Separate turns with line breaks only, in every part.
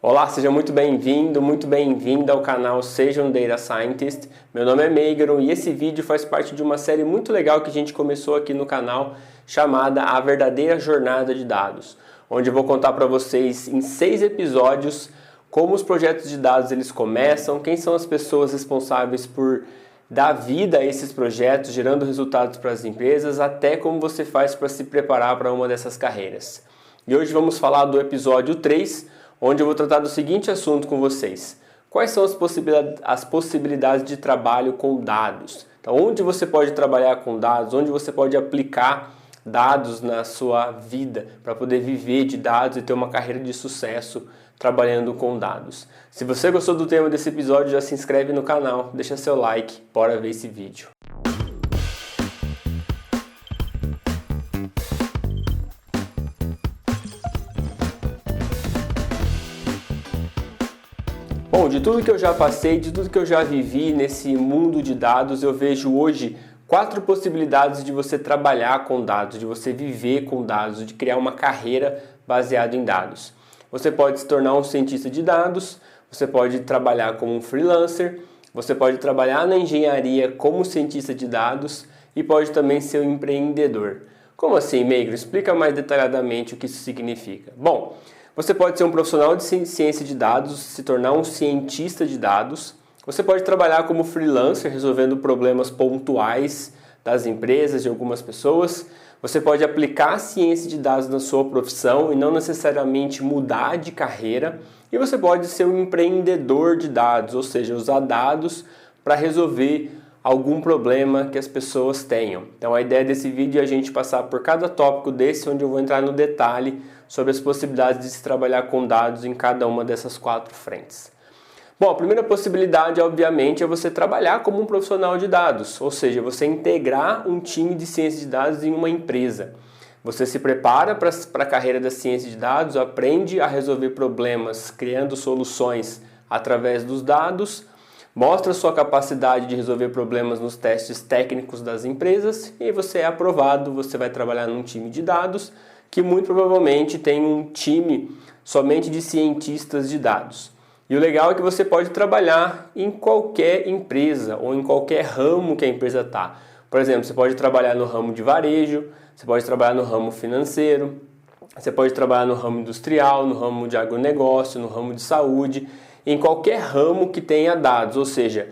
Olá, seja muito bem-vindo, muito bem-vinda ao canal Seja um Data Scientist. Meu nome é Meigron e esse vídeo faz parte de uma série muito legal que a gente começou aqui no canal chamada A Verdadeira Jornada de Dados, onde eu vou contar para vocês em 6 episódios como os projetos de dados eles começam, quem são as pessoas responsáveis por dar vida a esses projetos, gerando resultados para as empresas, até como você faz para se preparar para uma dessas carreiras. E hoje vamos falar do episódio 3, onde eu vou tratar do seguinte assunto com vocês. Quais são as possibilidades de trabalho com dados? Então, onde você pode trabalhar com dados, onde você pode aplicar dados na sua vida para poder viver de dados e ter uma carreira de sucesso trabalhando com dados. Se você gostou do tema desse episódio, já se inscreve no canal, deixa seu like, bora ver esse vídeo. Bom, de tudo que eu já passei, de tudo que eu já vivi nesse mundo de dados, eu vejo hoje 4 possibilidades de você trabalhar com dados, de você viver com dados, de criar uma carreira baseada em dados. Você pode se tornar um cientista de dados, você pode trabalhar como um freelancer, você pode trabalhar na engenharia como cientista de dados e pode também ser um empreendedor. Como assim, Meigro? Explica mais detalhadamente o que isso significa. Bom, você pode ser um profissional de ciência de dados, se tornar um cientista de dados. Você pode trabalhar como freelancer, resolvendo problemas pontuais das empresas, de algumas pessoas. Você pode aplicar a ciência de dados na sua profissão e não necessariamente mudar de carreira. E você pode ser um empreendedor de dados, ou seja, usar dados para resolver algum problema que as pessoas tenham. Então a ideia desse vídeo é a gente passar por cada tópico desse, onde eu vou entrar no detalhe sobre as possibilidades de se trabalhar com dados em cada uma dessas 4 frentes. Bom, a primeira possibilidade, obviamente, é você trabalhar como um profissional de dados, ou seja, você integrar um time de ciência de dados em uma empresa. Você se prepara para a carreira da ciência de dados, aprende a resolver problemas criando soluções através dos dados, mostra sua capacidade de resolver problemas nos testes técnicos das empresas e você é aprovado, você vai trabalhar num time de dados que muito provavelmente tem um time somente de cientistas de dados. E o legal é que você pode trabalhar em qualquer empresa ou em qualquer ramo que a empresa está. Por exemplo, você pode trabalhar no ramo de varejo, você pode trabalhar no ramo financeiro, você pode trabalhar no ramo industrial, no ramo de agronegócio, no ramo de saúde, em qualquer ramo que tenha dados. Ou seja,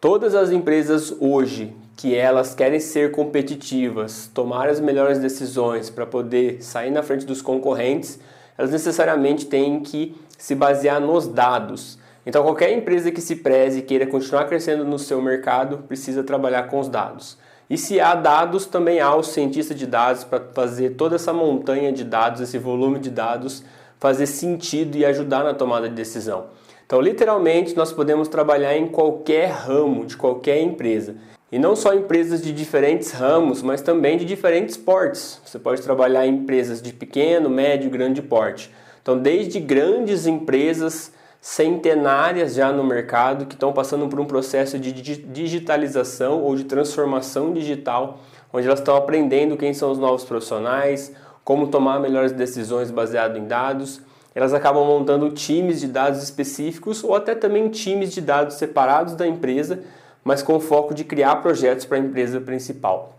todas as empresas hoje que elas querem ser competitivas, tomar as melhores decisões para poder sair na frente dos concorrentes, elas necessariamente têm que se basear nos dados. Então qualquer empresa que se preze e queira continuar crescendo no seu mercado precisa trabalhar com os dados. E se há dados, também há o cientista de dados para fazer toda essa montanha de dados, esse volume de dados, fazer sentido e ajudar na tomada de decisão. Então literalmente nós podemos trabalhar em qualquer ramo de qualquer empresa. E não só empresas de diferentes ramos, mas também de diferentes portes. Você pode trabalhar em empresas de pequeno, médio e grande porte. Então, desde grandes empresas centenárias já no mercado que estão passando por um processo de digitalização ou de transformação digital, onde elas estão aprendendo quem são os novos profissionais, como tomar melhores decisões baseado em dados. Elas acabam montando times de dados específicos ou até também times de dados separados da empresa, mas com o foco de criar projetos para a empresa principal.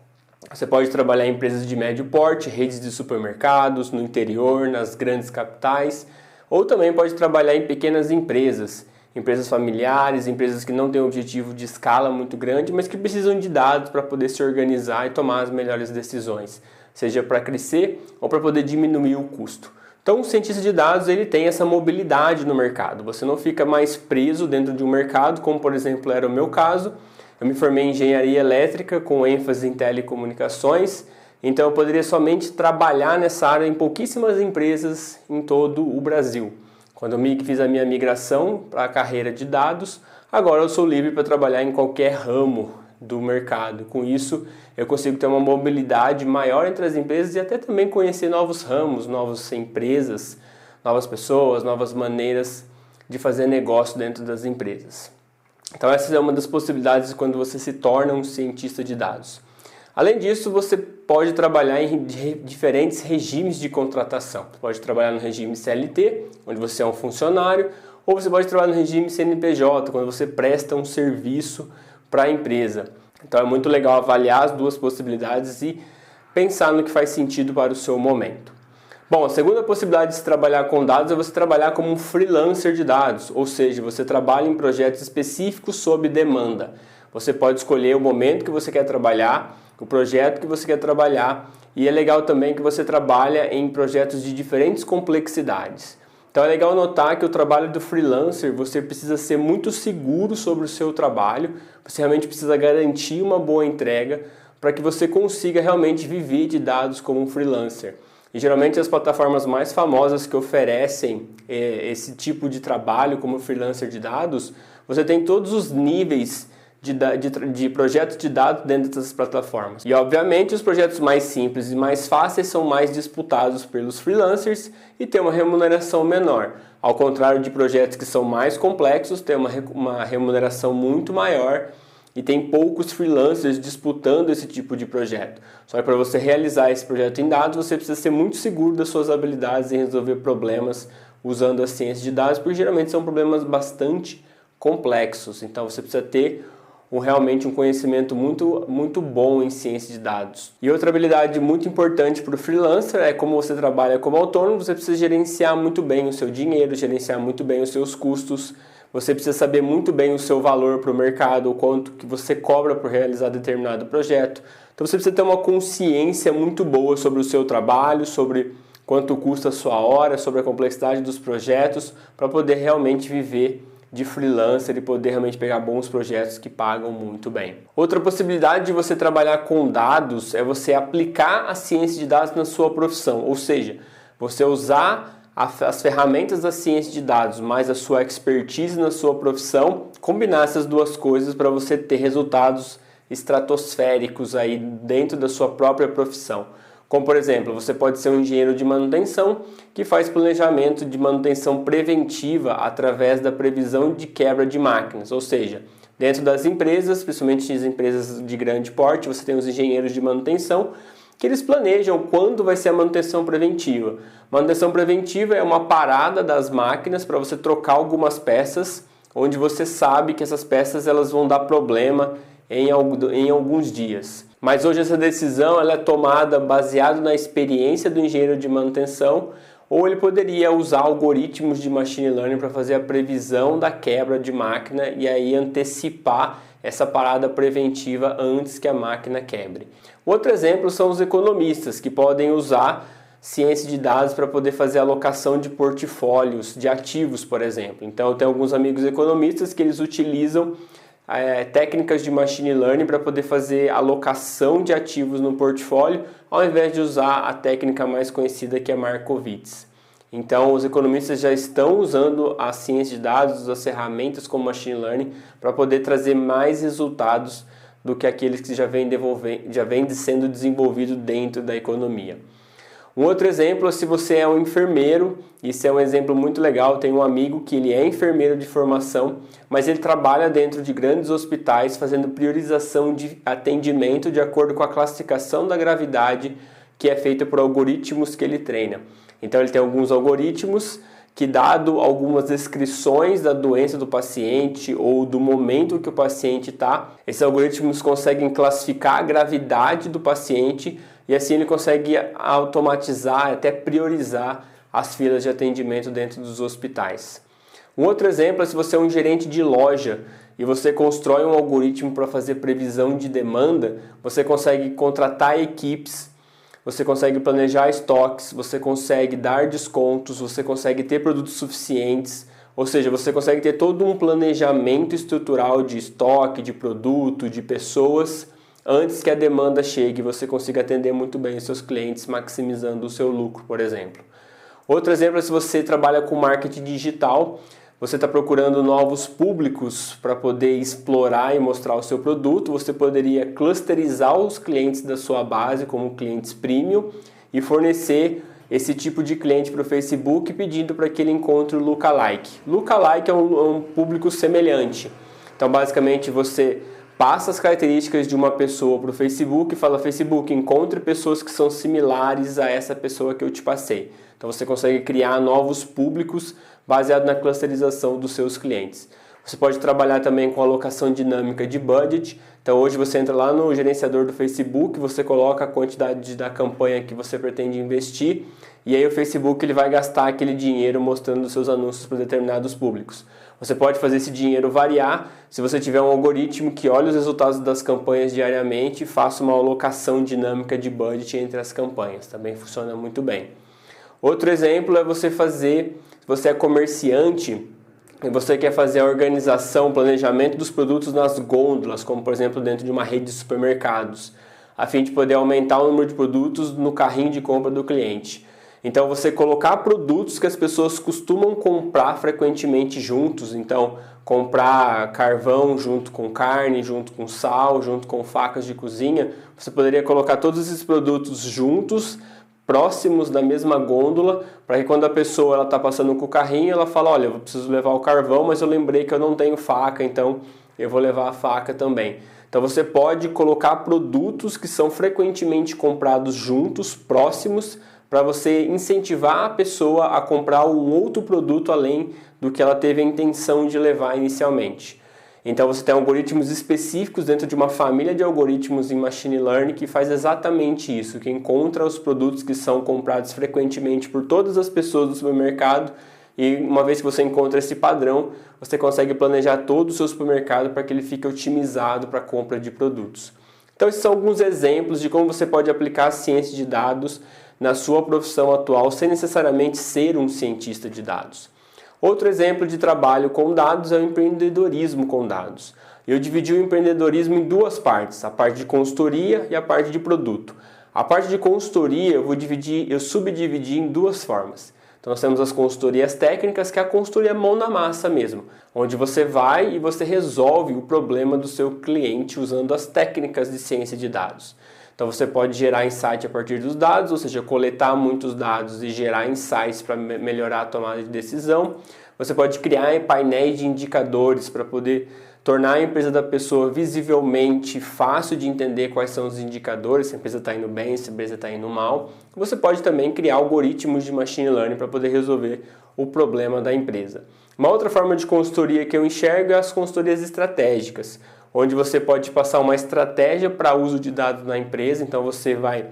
Você pode trabalhar em empresas de médio porte, redes de supermercados, no interior, nas grandes capitais, ou também pode trabalhar em pequenas empresas, empresas familiares, empresas que não têm um objetivo de escala muito grande, mas que precisam de dados para poder se organizar e tomar as melhores decisões, seja para crescer ou para poder diminuir o custo. Então, o cientista de dados ele tem essa mobilidade no mercado. Você não fica mais preso dentro de um mercado, como por exemplo era o meu caso. Eu me formei em engenharia elétrica com ênfase em telecomunicações, então eu poderia somente trabalhar nessa área em pouquíssimas empresas em todo o Brasil. Quando eu fiz a minha migração para a carreira de dados, agora eu sou livre para trabalhar em qualquer ramo do mercado. Com isso, eu consigo ter uma mobilidade maior entre as empresas e até também conhecer novos ramos, novas empresas, novas pessoas, novas maneiras de fazer negócio dentro das empresas. Então essa é uma das possibilidades quando você se torna um cientista de dados. Além disso, você pode trabalhar em diferentes regimes de contratação. Você pode trabalhar no regime CLT, onde você é um funcionário, ou você pode trabalhar no regime CNPJ, quando você presta um serviço para a empresa. Então é muito legal avaliar as duas possibilidades e pensar no que faz sentido para o seu momento. Bom, a segunda possibilidade de se trabalhar com dados é você trabalhar como um freelancer de dados, ou seja, você trabalha em projetos específicos sob demanda. Você pode escolher o momento que você quer trabalhar, o projeto que você quer trabalhar, e é legal também que você trabalha em projetos de diferentes complexidades. Então é legal notar que o trabalho do freelancer, você precisa ser muito seguro sobre o seu trabalho, você realmente precisa garantir uma boa entrega para que você consiga realmente viver de dados como um freelancer. E geralmente as plataformas mais famosas que oferecem esse tipo de trabalho como freelancer de dados, você tem todos os níveis de projetos de dados dentro dessas plataformas. E obviamente os projetos mais simples e mais fáceis são mais disputados pelos freelancers e tem uma remuneração menor. Ao contrário de projetos que são mais complexos, tem uma remuneração muito maior e tem poucos freelancers disputando esse tipo de projeto. Só que para você realizar esse projeto em dados, você precisa ser muito seguro das suas habilidades em resolver problemas usando a ciência de dados, porque geralmente são problemas bastante complexos. Então você precisa ter realmente um conhecimento muito bom em ciência de dados. E outra habilidade muito importante para o freelancer é como você trabalha como autônomo, você precisa gerenciar muito bem o seu dinheiro, gerenciar muito bem os seus custos. Você precisa saber muito bem o seu valor para o mercado, o quanto que você cobra por realizar determinado projeto. Então você precisa ter uma consciência muito boa sobre o seu trabalho, sobre quanto custa a sua hora, sobre a complexidade dos projetos, para poder realmente viver de freelancer e poder realmente pegar bons projetos que pagam muito bem. Outra possibilidade de você trabalhar com dados é você aplicar a ciência de dados na sua profissão, ou seja, você usar as ferramentas da ciência de dados, mais a sua expertise na sua profissão, combinar essas duas coisas para você ter resultados estratosféricos aí dentro da sua própria profissão. Como, por exemplo, você pode ser um engenheiro de manutenção que faz planejamento de manutenção preventiva através da previsão de quebra de máquinas, ou seja, dentro das empresas, principalmente as empresas de grande porte, você tem os engenheiros de manutenção que eles planejam quando vai ser a manutenção preventiva. Manutenção preventiva é uma parada das máquinas para você trocar algumas peças, onde você sabe que essas peças elas vão dar problema em alguns dias. Mas hoje essa decisão ela é tomada baseado na experiência do engenheiro de manutenção, ou ele poderia usar algoritmos de machine learning para fazer a previsão da quebra de máquina e aí antecipar essa parada preventiva antes que a máquina quebre. Outro exemplo são os economistas, que podem usar ciência de dados para poder fazer alocação de portfólios de ativos, por exemplo. Então eu tenho alguns amigos economistas que eles utilizam técnicas de machine learning para poder fazer alocação de ativos no portfólio, ao invés de usar a técnica mais conhecida que é Markowitz. Então, os economistas já estão usando a ciência de dados, as ferramentas como machine learning, para poder trazer mais resultados do que aqueles que já vêm sendo desenvolvidos dentro da economia. Um outro exemplo é se você é um enfermeiro, isso é um exemplo muito legal, tem um amigo que ele é enfermeiro de formação, mas ele trabalha dentro de grandes hospitais fazendo priorização de atendimento de acordo com a classificação da gravidade que é feita por algoritmos que ele treina. Então ele tem alguns algoritmos que, dado algumas descrições da doença do paciente ou do momento que o paciente está, esses algoritmos conseguem classificar a gravidade do paciente e assim ele consegue automatizar, até priorizar as filas de atendimento dentro dos hospitais. Um outro exemplo é se você é um gerente de loja e você constrói um algoritmo para fazer previsão de demanda, você consegue contratar equipes, você consegue planejar estoques, você consegue dar descontos, você consegue ter produtos suficientes, ou seja, você consegue ter todo um planejamento estrutural de estoque, de produto, de pessoas, antes que a demanda chegue e você consiga atender muito bem os seus clientes, maximizando o seu lucro, por exemplo. Outro exemplo é se você trabalha com marketing digital, você está procurando novos públicos para poder explorar e mostrar o seu produto, você poderia clusterizar os clientes da sua base como clientes premium e fornecer esse tipo de cliente para o Facebook pedindo para que ele encontre o lookalike. Lookalike é um público semelhante. Então, basicamente, você passa as características de uma pessoa para o Facebook e fala: Facebook, encontre pessoas que são similares a essa pessoa que eu te passei. Então você consegue criar novos públicos baseado na clusterização dos seus clientes. Você pode trabalhar também com alocação dinâmica de budget. Então hoje você entra lá no gerenciador do Facebook, você coloca a quantidade da campanha que você pretende investir e aí o Facebook ele vai gastar aquele dinheiro mostrando os seus anúncios para determinados públicos. Você pode fazer esse dinheiro variar se você tiver um algoritmo que olhe os resultados das campanhas diariamente e faça uma alocação dinâmica de budget entre as campanhas. Também funciona muito bem. Outro exemplo é você fazer, se você é comerciante e você quer fazer a organização, o planejamento dos produtos nas gôndolas, como por exemplo dentro de uma rede de supermercados, a fim de poder aumentar o número de produtos no carrinho de compra do cliente. Então você colocar produtos que as pessoas costumam comprar frequentemente juntos, então comprar carvão junto com carne, junto com sal, junto com facas de cozinha, você poderia colocar todos esses produtos juntos, próximos da mesma gôndola, para que quando a pessoa está passando com o carrinho, ela fala: olha, eu preciso levar o carvão, mas eu lembrei que eu não tenho faca, então eu vou levar a faca também. Então você pode colocar produtos que são frequentemente comprados juntos, próximos, para você incentivar a pessoa a comprar um outro produto além do que ela teve a intenção de levar inicialmente. Então você tem algoritmos específicos dentro de uma família de algoritmos em Machine Learning que faz exatamente isso, que encontra os produtos que são comprados frequentemente por todas as pessoas do supermercado e uma vez que você encontra esse padrão, você consegue planejar todo o seu supermercado para que ele fique otimizado para a compra de produtos. Então esses são alguns exemplos de como você pode aplicar a ciência de dados na sua profissão atual sem necessariamente ser um cientista de dados. Outro exemplo de trabalho com dados é o empreendedorismo com dados. Eu dividi o empreendedorismo em duas partes, a parte de consultoria e a parte de produto. A parte de consultoria eu subdividi em duas formas. Então nós temos as consultorias técnicas, que é a consultoria mão na massa mesmo, onde você vai e você resolve o problema do seu cliente usando as técnicas de ciência de dados. Então você pode gerar insight a partir dos dados, ou seja, coletar muitos dados e gerar insights para melhorar a tomada de decisão. Você pode criar painéis de indicadores para poder tornar a empresa da pessoa visivelmente fácil de entender quais são os indicadores, se a empresa está indo bem, se a empresa está indo mal. Você pode também criar algoritmos de machine learning para poder resolver o problema da empresa. Uma outra forma de consultoria que eu enxergo é as consultorias estratégicas, onde você pode passar uma estratégia para uso de dados na empresa, então você vai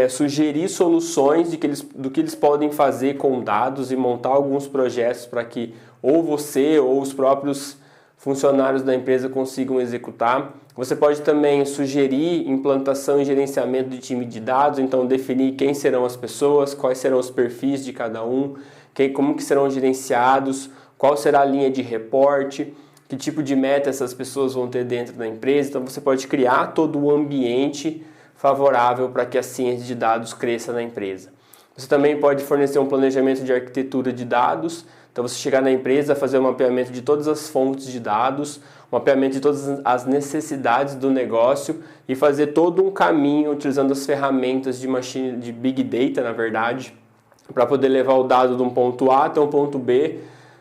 sugerir soluções do que eles podem fazer com dados e montar alguns projetos para que ou você ou os próprios funcionários da empresa consigam executar. Você pode também sugerir implantação e gerenciamento de time de dados, então definir quem serão as pessoas, quais serão os perfis de cada um, como que serão gerenciados, qual será a linha de reporte, que tipo de meta essas pessoas vão ter dentro da empresa. Então você pode criar todo o ambiente favorável para que a ciência de dados cresça na empresa. Você também pode fornecer um planejamento de arquitetura de dados. Então você chegar na empresa, fazer um mapeamento de todas as fontes de dados, um mapeamento de todas as necessidades do negócio e fazer todo um caminho utilizando as ferramentas de Big Data, na verdade, para poder levar o dado de um ponto A até um ponto B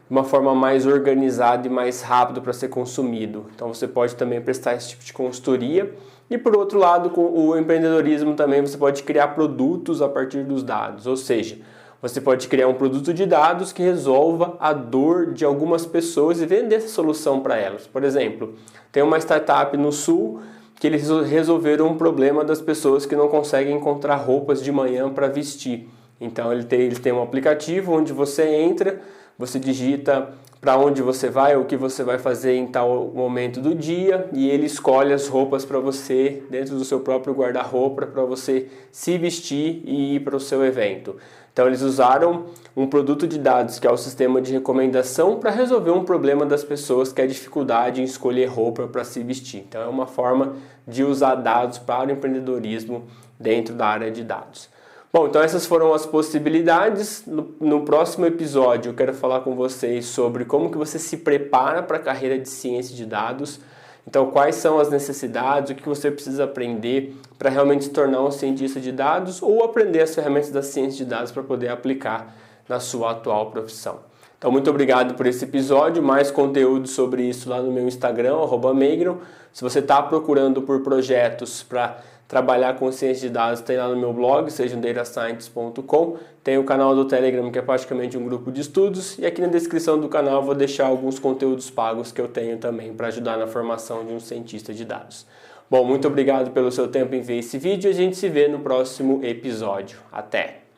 de uma forma mais organizada e mais rápido para ser consumido. Então você pode também prestar esse tipo de consultoria. E por outro lado, com o empreendedorismo também você pode criar produtos a partir dos dados, ou seja, você pode criar um produto de dados que resolva a dor de algumas pessoas e vender essa solução para elas. Por exemplo, tem uma startup no Sul que eles resolveram um problema das pessoas que não conseguem encontrar roupas de manhã para vestir. Então eles têm um aplicativo onde você entra, você digita para onde você vai, o que você vai fazer em tal momento do dia e ele escolhe as roupas para você dentro do seu próprio guarda-roupa para você se vestir e ir para o seu evento. Então eles usaram um produto de dados que é o sistema de recomendação para resolver um problema das pessoas que é a dificuldade em escolher roupa para se vestir. Então é uma forma de usar dados para o empreendedorismo dentro da área de dados. Bom, então essas foram as possibilidades. No próximo episódio eu quero falar com vocês sobre como que você se prepara para a carreira de ciência de dados. Então quais são as necessidades, o que você precisa aprender para realmente se tornar um cientista de dados ou aprender as ferramentas da ciência de dados para poder aplicar na sua atual profissão. Então, muito obrigado por esse episódio. Mais conteúdo sobre isso lá no meu Instagram, @Meigron. Se você está procurando por projetos para trabalhar com ciência de dados, tem lá no meu blog, sejamdatascientist.com. Tem o canal do Telegram, que é praticamente um grupo de estudos. E aqui na descrição do canal eu vou deixar alguns conteúdos pagos que eu tenho também para ajudar na formação de um cientista de dados. Bom, muito obrigado pelo seu tempo em ver esse vídeo e a gente se vê no próximo episódio. Até!